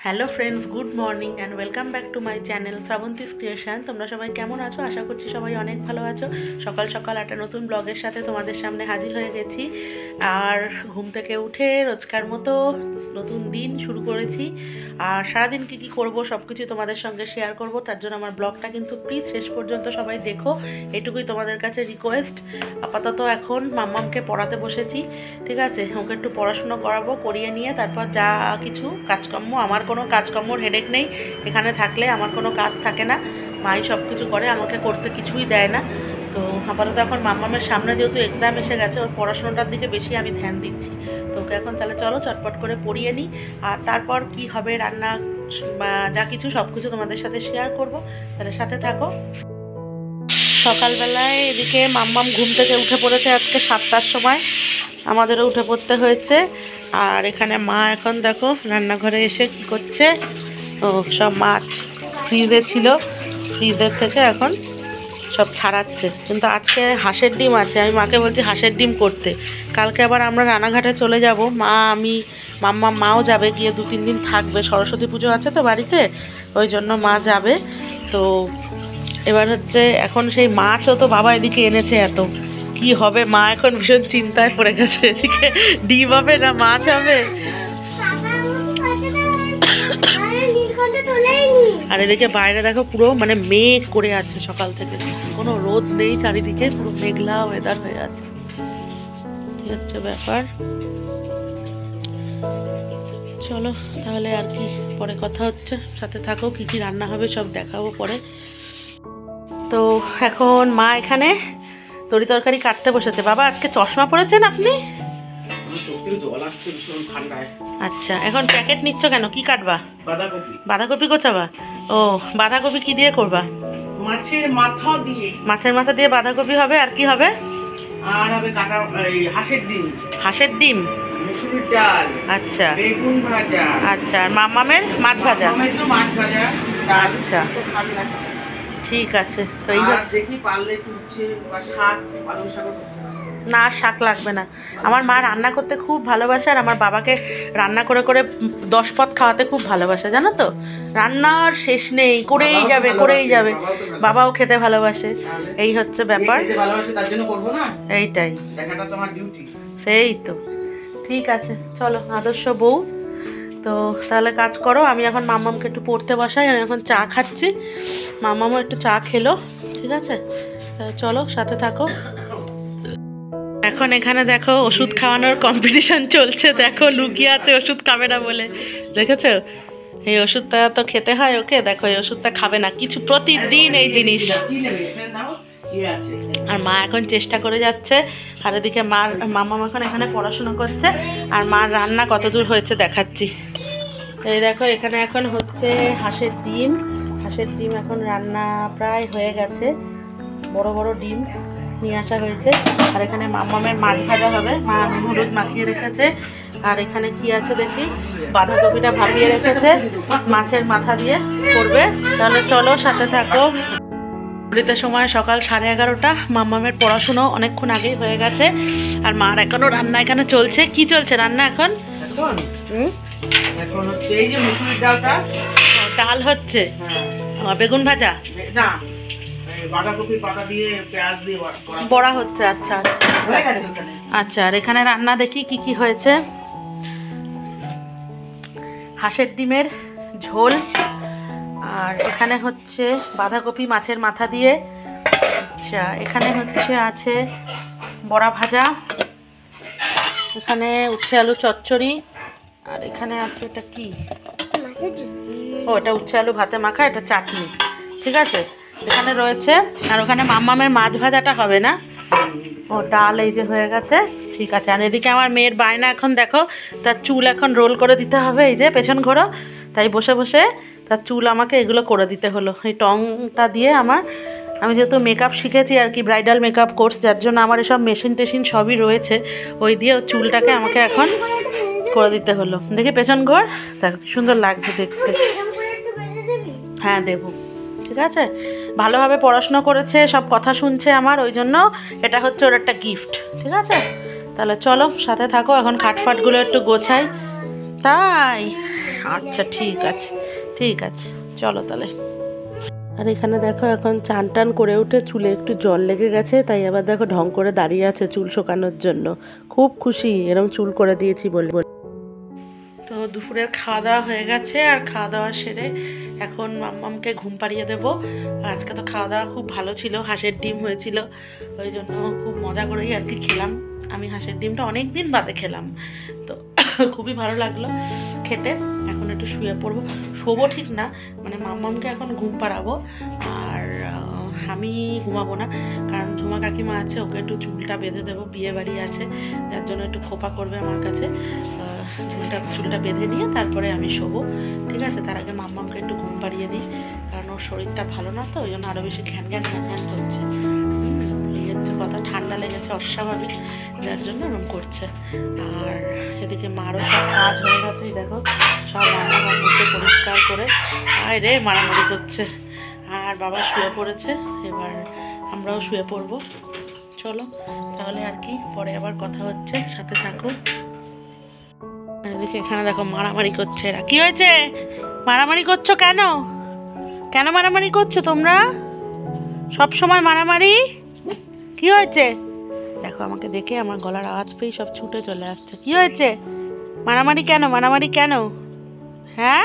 Hello friends, good morning and welcome back to my channel Srabanti's creation. তোমরা সবাই কেমন আছো? আশা করছি সবাই অনেক ভালো আছো। সকাল সকাল একটা নতুন ব্লগের সাথে তোমাদের সামনে হাজির হয়ে গেছি। আর ঘুম থেকে উঠে রোজকার মতো নতুন দিন শুরু করেছি। আর সারাদিন কী কী করবো সব কিছু তোমাদের সঙ্গে শেয়ার করব। তার জন্য আমার ব্লগটা কিন্তু প্লিজ শেষ পর্যন্ত সবাই দেখো, এটুকুই তোমাদের কাছে রিকোয়েস্ট। আপাতত এখন মাম্মামকে পড়াতে বসেছি, ঠিক আছে? ওকে একটু পড়াশুনো করাবো, করিয়ে নিয়ে তারপর যা কিছু কাজকর্ম, আমার কোনো কাজকর্মর হেডেক নেই। এখানে থাকলে আমার কোনো কাজ থাকে না, মাই সব কিছু করে, আমাকে করতে কিছুই দেয় না। তো আপাতত এখন মাম্মামের সামনে যেহেতু এক্সাম এসে গেছে, ওর পড়াশোনাটার দিকে বেশি আমি ধ্যান দিচ্ছি। তো ওকে এখন তাহলে চলো চটপট করে পড়িয়ে নিই, আর তারপর কি হবে রান্না বা যা কিছু সব কিছু তোমাদের সাথে শেয়ার করব। তাহলে সাথে থাকো। সকালবেলায় এদিকে মাম্মাম ঘুম থেকে উঠে পড়েছে আজকে 7টার সময়, আমাদেরও উঠে পড়তে হয়েছে। আর এখানে মা এখন দেখো রান্নাঘরে এসে কী করছে, ও সব মাছ ফ্রিজে ছিল, ফ্রিজের থেকে এখন সব ছাড়াচ্ছে। কিন্তু আজকে হাঁসের ডিম আছে, আমি মাকে বলছি হাঁসের ডিম করতে। কালকে আবার আমরা রানাঘাটে চলে যাব, মা আমি মাও যাবে, গিয়ে 2-3 দিন থাকবে। সরস্বতী পুজো আছে তো বাড়িতে, ওই জন্য মা যাবে। তো এবার হচ্ছে এখন সেই মাছও তো বাবা এদিকে এনেছে, এত কি হবে, মা এখন ভীষণ চিন্তায় পড়ে গেছে। এদিকে ডিম হবে না মাছ হবে, আর এদিকে বাইরে দেখো পুরো মানে মেঘ করে আছে সকাল থেকে, কোনো রোদ নেই, চারিদিকে পুরো মেঘলা ওয়েদার হয়ে আছে। কি হচ্ছে ব্যাপার। চলো তাহলে আর কি, পরে কথা হচ্ছে, সাথে থাকো। কি কি রান্না হবে সব দেখাবো পরে। তো এখন মা এখানে তরি তরকারি কাটতে বসেছে। বাবা আজকে চশমা পরেছেন আপনি? আচ্ছা, এখন প্যাকেট নিচ্ছ কেন? কি কাটবা? বাঁধাকপি কোচাবা? ও, বাঁধাকপি কি দিয়ে করবা? মাছের মাথা দিয়ে। মাছের মাথা দিয়ে বাঁধাকপি হবে, আর কি হবে? আর হবে কাটা হাঁসের ডিম। হাঁসের ডিম, মুসুরির ডাল, আচ্ছা বেগুন ভাজা। আচ্ছা, আর মামামের মাছ ভাজা। মামামের তো মাছ ভাজা। আচ্ছা ঠিক আছে। তো এই দেখি পারলে একটু উচ্ছে বা শাক, পালং শাক। না, শাক লাগবে না। আমার মা রান্না করতে খুব ভালোবাসে, আর আমার বাবাকে রান্না করে করে 10 পদ খাওয়াতে খুব ভালোবাসে, জানো তো? রান্নার শেষ নেই, করেই যাবে করেই যাবে। বাবাও খেতে ভালোবাসে, এই হচ্ছে ব্যাপার। তার জন্য করবো না, এইটাই দেখাটা তোমার ডিউটি। সেই তো, ঠিক আছে চলো, আদর্শ বউ। তো তাহলে কাজ করো, আমি এখন মাম্মামকে একটু পড়তে বসাই। আমি এখন চা খাচ্ছি, মাম্মামও একটু চা খেলো, ঠিক আছে? চলো সাথে থাকো। এখন এখানে দেখো ওষুধ খাওয়ানোর কম্পিটিশন চলছে, দেখো লুকিয়ে আছে ওষুধ খাবে না বলে, দেখেছো? এই ওষুধটা তো খেতে হয় ওকে, দেখো এই ওষুধটা খাবে না, কিছু প্রতিদিন এই জিনিস। আর মা এখন চেষ্টা করে যাচ্ছে, আর এদিকে মাম্মাম এখন এখানে পড়াশোনা করছে, আর মার রান্না কতদূর হয়েছে দেখাচ্ছি। এই দেখো এখানে এখন হচ্ছে হাঁসের ডিম। হাঁসের ডিম এখন রান্না প্রায় হয়ে গেছে, বড় বড় ডিম নিয়ে আসা হয়েছে। আর এখানে মাম্মামের মাছ ভাজা হবে, মা হলুদ মাখিয়ে রেখেছে। আর এখানে কি আছে দেখি, বাঁধাকপিটা ভাপিয়ে রেখেছে, মাছের মাথা দিয়ে করবে। তাহলে চলো সাথে থাকো। ঘড়িতে সময় সকাল 11:30। মাম্মামের পড়াশুনো অনেকক্ষণ আগেই হয়ে গেছে, আর মার এখনও রান্না এখানে চলছে। কি চলছে রান্না এখন? এখন হচ্ছে এই যে মুসুরির ডালটা, ডাল হচ্ছে, বেগুন ভাজা না বাঁধাকপির পাতা দিয়ে পেঁয়াজ দিয়ে বড়া হচ্ছে। আচ্ছা আচ্ছা হয়ে গেছে ওখানে। আচ্ছা, আর এখানে রান্না দেখি কি কি হয়েছে। হাঁসের ডিমের ঝোল, আর এখানে হচ্ছে বাঁধাকপি মাছের মাথা দিয়ে। আচ্ছা, এখানে হচ্ছে আছে বড়া ভাজা, এখানে উচ্ছে আলু চচ্চড়ি, আর এখানে আছে এটা কি, ও এটা উচ্ছে আলু ভাতে মাখা, এটা চাটনি, ঠিক আছে? এখানে রয়েছে। আর ওখানে মাম্মামের মাছ ভাজাটা হবে না, ও ডাল এই যে হয়ে গেছে, ঠিক আছে। আর এদিকে আমার মেয়ের বায়না, এখন দেখো তার চুল এখন রোল করে দিতে হবে, এই যে পেছন ঘোরো, তাই বসে বসে তার চুল আমাকে এগুলো করে দিতে হলো। এই টংটা দিয়ে আমি যেহেতু মেকআপ শিখেছি আর কি, ব্রাইডাল মেকআপ কোর্স, যার জন্য আমার এসব মেশিন টেশিন সবই রয়েছে, ওই দিয়ে ওর চুলটাকে আমাকে এখন করে দিতে হলো। দেখি পেছন ঘোর, দেখো কি সুন্দর লাগছে দেখতে। হ্যাঁ দেবো, ঠিক আছে? ভালোভাবে পড়াশোনা করেছে, সব কথা শুনছে আমার, ওই জন্য এটা হচ্ছে ওর একটা গিফট, ঠিক আছে? তাহলে চলো সাথে থাকো, এখন খাটফাটগুলো একটু গোছাই। তাই আচ্ছা ঠিক আছে, ঠিক আছে, চলো তাহলে। আর এখানে দেখো এখন চান টান করে উঠে চুলে একটু জল লেগে গেছে, তাই আবার দেখো ঢং করে দাঁড়িয়ে আছে চুল শোকানোর জন্য। খুব খুশি এরম চুল করে দিয়েছি বলে। তো দুপুরের খাওয়া দাওয়া হয়ে গেছে, আর খাওয়া দাওয়া সেরে এখন মাম্মামকে ঘুম পাড়িয়ে দেবো। আজকে তো খাওয়া দাওয়া খুব ভালো ছিল, হাঁসের ডিম হয়েছিল, ওই জন্য খুব মজা করেই আর কি খেলাম। আমি হাঁসের ডিমটা অনেক দিন বাদে খেলাম, তো খুবই ভালো লাগলো খেতে। এখন একটু শুয়ে পড়বো, শোবো ঠিক না, মানে মাম্মামকে এখন ঘুম পাড়াবো। আর আমি ঘুমাবো না, কারণ ঝুমা কাকিমা আছে, ওকে একটু চুলটা বেঁধে দেবো, বিয়ে বাড়ি আছে, যার জন্য একটু খোপা করবে আমার কাছে। চুলটা বেঁধে নিয়ে তারপরে আমি শোবো, ঠিক আছে? তার আগে মাম্মামকে একটু ঘুম পাড়িয়ে দিই, কারণ ওর শরীরটা ভালো না, তো ওই জন্য আরও বেশি ঘ্যান ঘ্যান ঘ্যান ঘ্যান করছে। এই হচ্ছে কথা, ঠান্ডা লেগেছে অস্বাভাবিক, যার জন্য এরকম করছে। আর এদিকে মারও সব কাজ হয়ে গেছে, দেখো সব রান্নাঘর মুছে পরিষ্কার করে আয় রে মারামারি করছে। আর বাবা শুয়ে পড়েছে, এবার আমরাও শুয়ে পড়বো। চলো তাহলে আর কি, পরে আবার কথা হচ্ছে, সাথে থাকো। এদিকে এখানে দেখো মারামারি করছে এরা। কি হয়েছে, মারামারি করছো কেন? কেন মারামারি করছো তোমরা? সব সময় মারামারি? কি হয়েছে? দেখো আমাকে দেখে আমার গলার আওয়াজ পেয়ে সব ছুটে চলে আসছে। কি হয়েছে? মারামারি কেন, মারামারি কেন? হ্যাঁ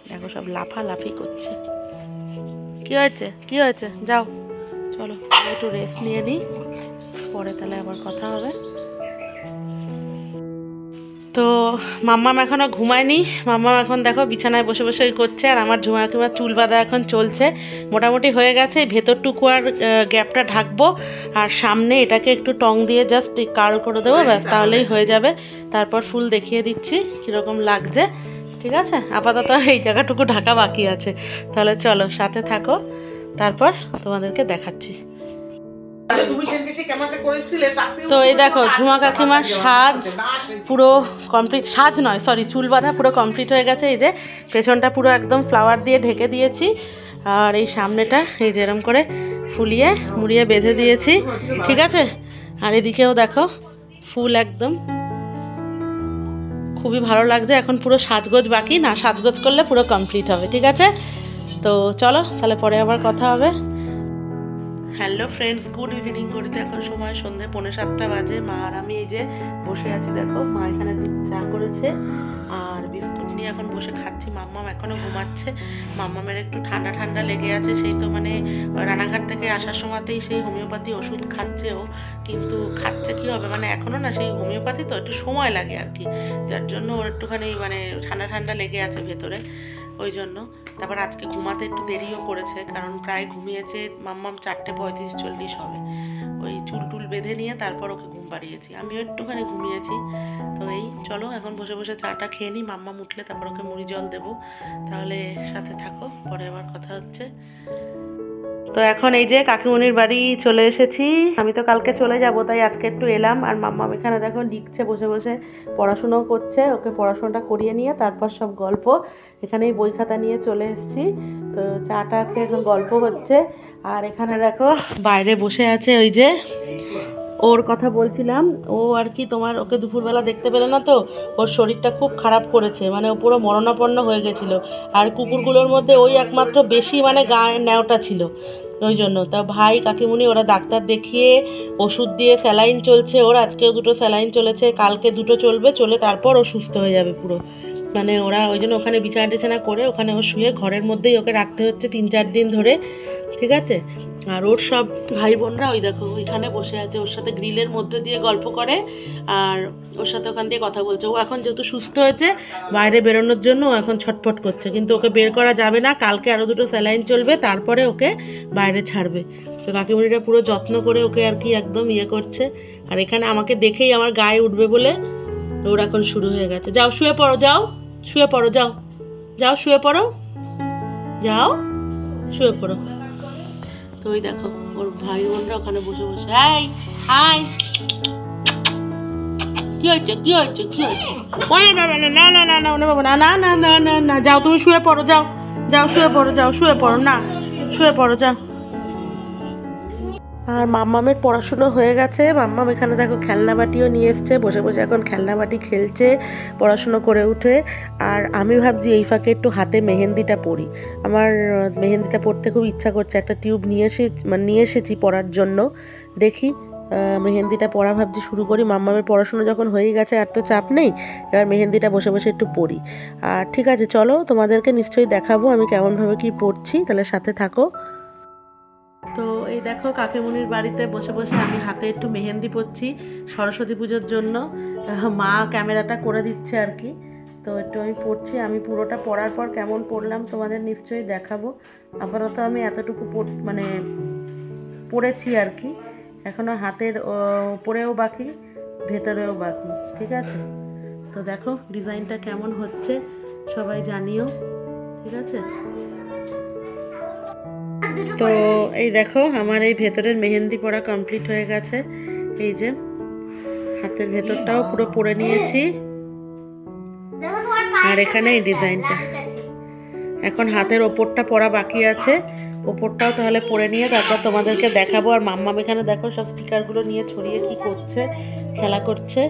দেখো সব লাফালাফি করছে। কি হয়েছে, কি হয়েছে? যাও চলো একটু রেস্ট নিয়ে নিই, পরে তাহলে আবার কথা হবে। তো মাম্মাম এখনও ঘুমায়নি, মাম্মাম এখন দেখো বিছানায় বসে বসে করছে, আর আমার ঝুমা কিমা চুল বাঁধা এখন চলছে, মোটামুটি হয়ে গেছে। ভেতরটুকু আর গ্যাপটা ঢাকবো, আর সামনে এটাকে একটু টং দিয়ে জাস্ট কার্ল করে দেবো, ব্যাস তাহলেই হয়ে যাবে। তারপর ফুল দেখিয়ে দিচ্ছি কীরকম লাগছে, ঠিক আছে? আপাতত এই জায়গাটুকু ঢাকা বাকি আছে। তাহলে চলো সাথে থাকো, তারপর তোমাদেরকে দেখাচ্ছি। তো এই দেখো ঝুমা কাকিমার সাজ পুরো কমপ্লিট, সাজ নয় সরি, চুল বাঁধা পুরো কমপ্লিট হয়ে গেছে। এই যে পেছনটা পুরো একদম ফ্লাওয়ার দিয়ে ঢেকে দিয়েছি, আর এই সামনেটা এই যে এরম করে ফুলিয়ে মুড়িয়ে বেঁধে দিয়েছি, ঠিক আছে? আর এদিকেও দেখো ফুল একদম খুবই ভালো লাগছে। এখন পুরো সাজগোজ বাকি, না সাজগোজ করলে পুরো কমপ্লিট হবে, ঠিক আছে? তো চলো তাহলে পরে আবার কথা হবে। Hello friends, good evening. করিতে এখন সময় সন্ধ্যে 6:45 বাজে। মা আর আমি এই যে বসে আছি, দেখো মা এখানে চা করেছে আর বিস্কুট নিয়ে এখন বসে খাচ্ছি। মাম্মাম এখনও ঘুমাচ্ছে, মাম্মামের একটু ঠান্ডা ঠান্ডা লেগে আছে, সেই তো মানে রানাঘাট থেকে আসার সময়তেই সেই হোমিওপ্যাথি ওষুধ খাচ্ছে ও, কিন্তু খাচ্ছে কী হবে, মানে এখনও না সেই হোমিওপ্যাথি তো একটু সময় লাগে আর কি, যার জন্য ওর একটুখানি মানে ঠান্ডা ঠান্ডা লেগে আছে ভেতরে, ওই জন্য। তারপর আজকে ঘুমাতে একটু দেরিও করেছে, কারণ প্রায় ঘুমিয়েছে মাম্মাম 4:35-40 হবে। ওই চুল টুল বেঁধে নিয়ে তারপর ওকে ঘুম পাড়িয়েছি, আমিও একটুখানি ঘুমিয়েছি। তো এই চলো এখন বসে বসে চাটা খেয়ে নিই, মাম্মাম উঠলে তারপর ওকে মুড়ি জল দেবো। তাহলে সাথে থাকো, পরে আবার কথা হচ্ছে। তো এখন এই যে কাকিমণির বাড়ি চলে এসেছি, আমি তো কালকে চলে যাব, তাই আজকে একটু এলাম। আর মাম্মাম এখানে দেখো লিখছে বসে বসে, পড়াশুনোও করছে, ওকে পড়াশোনাটা করিয়ে নিয়ে তারপর সব গল্প। এখানেই বই খাতা নিয়ে চলে এসেছি, তো চাটা খেয়ে এখন গল্প হচ্ছে। আর এখানে দেখো বাইরে বসে আছে, ওই যে ওর কথা বলছিলাম, ও আর কি তোমার ওকে দুপুরবেলা দেখতে পেলে না তো, ওর শরীরটা খুব খারাপ করেছে, মানে ও পুরো মরণাপন্ন হয়ে গেছিলো। আর কুকুরগুলোর মধ্যে ওই একমাত্র বেশি মানে গায়ের ন্যাওটা ছিল, ওই জন্য। তা ভাই কাকিমুনি ওরা ডাক্তার দেখিয়ে ওষুধ দিয়ে, স্যালাইন চলছে ওর, আজকেও 2টো স্যালাইন চলেছে, কালকে 2টো চলবে, চলে তারপর ও সুস্থ হয়ে যাবে পুরো। মানে ওরা ওই জন্য ওখানে বিছানা টিছানা করে ওখানে ও শুয়ে ঘরের মধ্যেই ওকে রাখতে হচ্ছে 3-4 দিন ধরে, ঠিক আছে? আর ওর সব ভাই বোনরা ওই দেখো ওইখানে বসে আছে, ওর সাথে গ্রিলের মধ্যে দিয়ে গল্প করে, আর ওর সাথে ওখান দিয়ে কথা বলছে। ও এখন যেহেতু সুস্থ হয়েছে, বাইরে বেরোনোর জন্য ও এখন ছটফট করছে, কিন্তু ওকে বের করা যাবে না, কালকে আরও 2টো স্যালাইন চলবে, তারপরে ওকে বাইরে ছাড়বে। তো কাকিমণিরা পুরো যত্ন করে ওকে আর কি একদম ইয়ে করছে। আর এখানে আমাকে দেখেই আমার গায়ে উঠবে বলে ওর এখন শুরু হয়ে গেছে। যাও শুয়ে পড়ো, যাও শুয়ে পড়ো, যাও যাও শুয়ে পড়ো, যাও শুয়ে পড়ো। তো ওই দেখো ওর ভাই বোনরা ওখানে বসে বসে, হাই হাই, কি হয়েছে কি হয়েছে কি হয়েছে? না না না না না না না বাবা, না না না না না না, যাও তুমি শুয়ে পড়ো, যাও যাও শুয়ে পড়ো, যাও শুয়ে পড়ো, না শুয়ে পড়ো, যাও। আর মাম্মামের পড়াশুনো হয়ে গেছে। মাম্মাম এখানে দেখো খেলনা বাটিও নিয়ে এসছে, বসে বসে এখন খেলনা বাটি খেলছে পড়াশুনো করে উঠে। আর আমি ভাবছি এই ফাঁকে একটু হাতে মেহেন্দিটা পরি। আমার মেহেন্দিটা পরতে খুব ইচ্ছা করছে, একটা টিউব নিয়ে এসেছি পরার জন্য। দেখি মেহেন্দিটা পরা ভাবছি শুরু করি। মাম্মামের পড়াশুনো যখন হয়ে গেছে আর তো চাপ নেই, এবার মেহেন্দিটা বসে বসে একটু পরি। আর ঠিক আছে, চলো তোমাদেরকে নিশ্চয়ই দেখাবো আমি কেমনভাবে কি পড়ছি, তাহলে সাথে থাকো। তো এই দেখো কাকিমুনির বাড়িতে বসে বসে আমি হাতে একটু মেহেন্দি পরছি সরস্বতী পুজোর জন্য। মা ক্যামেরাটা করে দিচ্ছে আর কি, তো একটু আমি পড়ছি। আমি পুরোটা পড়ার পর কেমন পড়লাম তোমাদের নিশ্চয়ই দেখাবো। আপাতত আমি এতটুকু পড়েছি আর কি, এখনও হাতের ওপরেও বাকি, ভেতরেও বাকি। ঠিক আছে, তো দেখো ডিজাইনটা কেমন হচ্ছে সবাই জানিও। ঠিক আছে, তো এই দেখো আমার এই ভেতরের মেহেন্দি পরা কমপ্লিট হয়ে গেছে। এই যে হাতের ভেতরটাও পুরো পরে নিয়েছি, আর এখানে এই ডিজাইনটা। এখন হাতের ওপরটা পরা বাকি আছে, ওপরটাও তাহলে পরে নিয়ে তারপর তোমাদেরকে দেখাবো। আর মাম্মাম এখানে দেখো সব স্টিকারগুলো নিয়ে ছড়িয়ে কি করছে, খেলা করছে।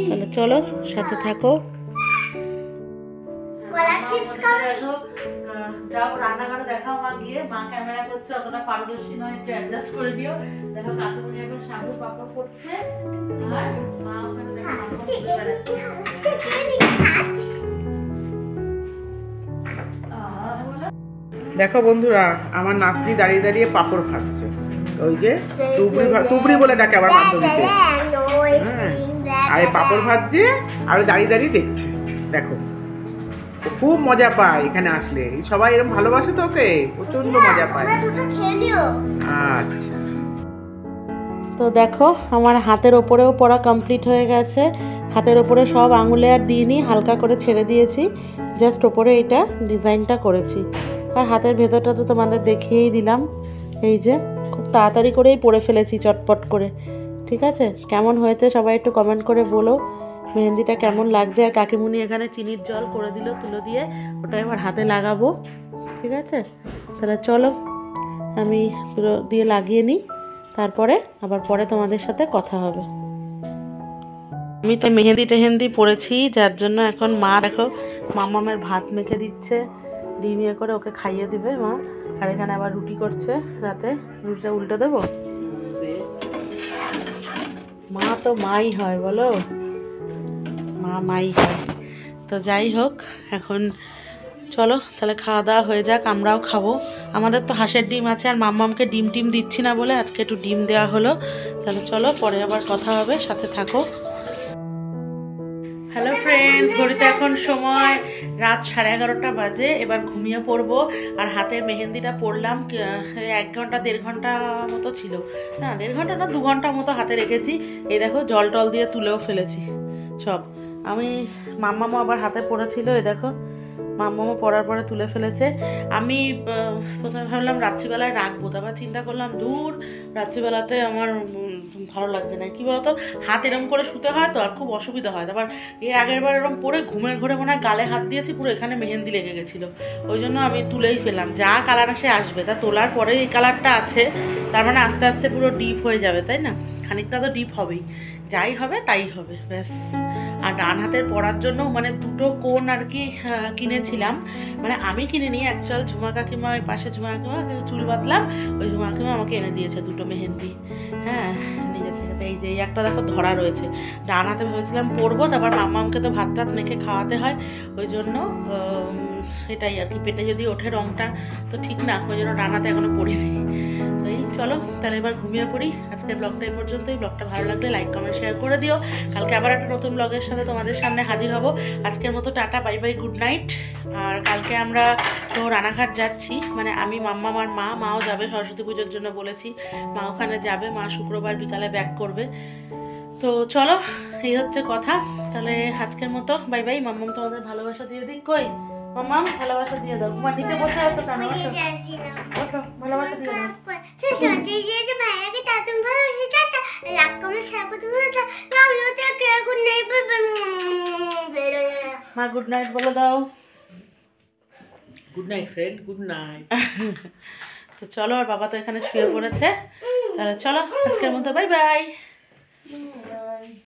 তাহলে চলো সাথে থাকো। যাও রান্নাঘরে দেখাও মা গিয়ে, মা ক্যামেরা করছে অতটা পারদর্শী নয়, একটু অ্যাডজাস্ট করে দিও। দেখো কাকুমনি এখন সাবু পাপড় করছে, আর মা ওখানে দেখো পাপড় করে বেড়াচ্ছে। দেখো বন্ধুরা, আমার নাতনি দাঁড়িয়ে দাঁড়িয়ে পাপড় খাচ্ছে। ওই যে তুবড়ি বলে ডাকে আবার বান্ধবীতে। হ্যাঁ, আর এই পাপড় ভাজছে আর দাঁড়িয়ে দাঁড়িয়ে দেখছে। দেখো খুব মজা পায় এখানে আসলে, সবাই এরকম ভালোবাসে তো ওকে, প্রচন্ড মজা পায়। আচ্ছা, তো দেখো আমার হাতের ওপরেও পরা কমপ্লিট হয়ে গেছে। হাতের ওপরে সব আঙুলে আর দিইনি, হালকা করে ছেড়ে দিয়েছি, জাস্ট ওপরে এটা ডিজাইনটা করেছি। আর হাতের ভেতরটা তো তোমাদের দেখিয়েই দিলাম। এই যে খুব তাড়াতাড়ি করেই পরে ফেলেছি চটপট করে। ঠিক আছে, কেমন হয়েছে সবাই একটু কমেন্ট করে বলো, মেহেন্দিটা কেমন লাগছে। আর কাকিমুনি এখানে চিনির জল করে দিল তুলো দিয়ে, ওটা এবার হাতে লাগাবো। ঠিক আছে, তাহলে চলো আমি তুলো দিয়ে লাগিয়ে নিই, তারপরে আবার পরে তোমাদের সাথে কথা হবে। আমি তো মেহেন্দি পরেছি, যার জন্য এখন মা দেখো মামামের ভাত মেখে দিচ্ছে, ডিম ইয়ে করে ওকে খাইয়ে দিবে মা। আর এখানে আবার রুটি করছে, রাতে রুটিটা উল্টে দেবো। মা তো মাই হয় বলো, মা মাই হয়। তো যাই হোক, এখন চলো তাহলে খাওয়া দাওয়া হয়ে যাক, আমরাও খাবো। আমাদের তো হাঁসের ডিম আছে, আর মাম্মামকে ডিম দিচ্ছি না বলে আজকে একটু ডিম দেওয়া হলো। তাহলে চলো পরে আবার কথা হবে, সাথে থাকো। হ্যালো ফ্রেন্ডস, ঘড়িতে এখন সময় রাত 11:30 বাজে। এবার ঘুমিয়ে পড়বো। আর হাতের মেহেন্দিটা পরলাম 1 ঘন্টা 1.5 ঘন্টা মতো ছিল, না 1.5 ঘন্টা না 2 ঘন্টা মতো হাতে রেখেছি। এই দেখো জল টল দিয়ে তুলেও ফেলেছি সব। আমি মাম্মামও আবার হাতে পড়েছিল, এই দেখো মাম্মামও পরার পরে তুলে ফেলেছে। আমি প্রথমে ভাবলাম রাত্রিবেলায় রাখবো, তারপর চিন্তা করলাম দূর, রাত্রিবেলাতে আমার ভালো লাগছে না। কি বলতো, হাত এরম করে শুতে হয় তো, আর খুব অসুবিধা হয়। তারপর এর আগের বার এরম পরে ঘুমের ঘরে মনে হয় গালে হাত দিয়েছি, পুরো এখানে মেহেন্দি লেগে গেছিলো। ওই জন্য আমি তুলেই ফেললাম, যা কালার আসবে তা তোলার পরে এই কালারটা আছে, তার মানে আস্তে আস্তে পুরো ডিপ হয়ে যাবে, তাই না? খানিকটা তো ডিপ হবেই, যাই হবে তাই হবে, ব্যাস। আর ডান হাতের পরার জন্য মানে 2টো কোণ আর কি কিনেছিলাম, মানে আমি কিনে নিয়ে অ্যাকচুয়াল ঝুমা কাকিমা, ওই পাশে ঝুমা কাকিমা চুল বাঁধলাম, ওই ঝুমা কাকিমা আমাকে এনে দিয়েছে 2টো মেহেন্দি। হ্যাঁ, নিজে থেকে। এই যে এই একটা দেখো ধরা রয়েছে, ডান হাতে ভেবেছিলাম পরবো, তারপর মাম্মামকে তো ভাত টাত মেখে খাওয়াতে হয়, ওই জন্য এটাই আর কি, পেটে যদি ওঠে রঙটা তো ঠিক না, ওই জন্য ডান হাতে এখনো পরিনি। তো এই চলো তাহলে এবার ঘুমিয়ে পড়ি। আজকের ব্লগটা এই পর্যন্তই। ব্লগটা ভালো লাগলে লাইক কমেন্ট শেয়ার করে দিও। কালকে আবার একটা নতুন ব্লগের সাথে তোমাদের সামনে হাজির হব। আজকের মতো tata, bye bye, good night. আর কালকে আমরা তো রানাঘাট যাচ্ছি, মানে আমি, মাম্মাম আর মাও যাবে সরস্বতী পুজোর জন্য বলেছি, মা ওখানে যাবে। মা শুক্রবার বিকালে ব্যাক করবে। তো চলো, এই হচ্ছে কথা। তাহলে আজকের মতো বাই বাই। মাম্মাম তোমাদের ভালোবাসা দিয়ে দিই। কই মাম্মাম, ভালোবাসা দিয়ে দাও। তোমার নিচে বসে আছো কেন? ওঠো, ভালোবাসা দিয়ে দাও। মা গুড নাইট বলে দাও। Good night friend, good night. তো চলো, আর বাবা তো এখানে শুয়ে পড়েছে। তাহলে চলো আজকের মতো বাই বাই।